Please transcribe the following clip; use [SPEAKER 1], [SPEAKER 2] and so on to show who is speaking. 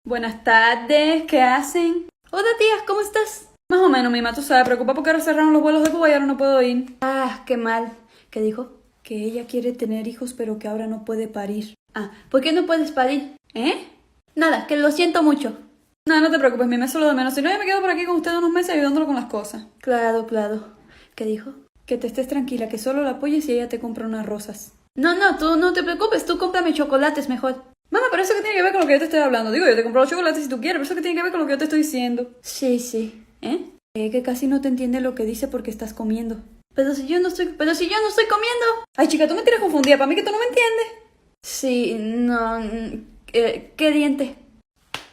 [SPEAKER 1] Buenas tardes, ¿qué hacen? Hola tía, ¿cómo estás? Más o menos, Mima, tú sabes, preocupa porque ahora cerraron los vuelos de Cuba y ahora no puedo ir. Ah, qué mal. ¿Qué dijo? Que ella quiere tener hijos pero que ahora no puede parir. Ah, ¿por qué no puedes parir? ¿Eh? Nada, que lo siento mucho. No, no te preocupes, Mima, eso es lo de menos. Si no, yo me quedo por aquí con usted unos meses ayudándolo con las cosas. Claro, claro. ¿Qué dijo? Que te estés tranquila, que solo la apoyes y ella te compra unas rosas. No, tú no te preocupes, tú cómprame chocolates mejor. Mamá, pero eso que tiene que ver con lo que yo te estoy hablando. Digo, yo te compro los chocolates si tú quieres, pero eso que tiene que ver con lo que yo te estoy diciendo. Sí. ¿Eh? Que casi no te entiende lo que dice porque estás comiendo. Pero si yo no estoy comiendo. Ay, chica, tú me tienes confundida. Para mí que tú no me entiendes. Sí, no. ¿Qué diente?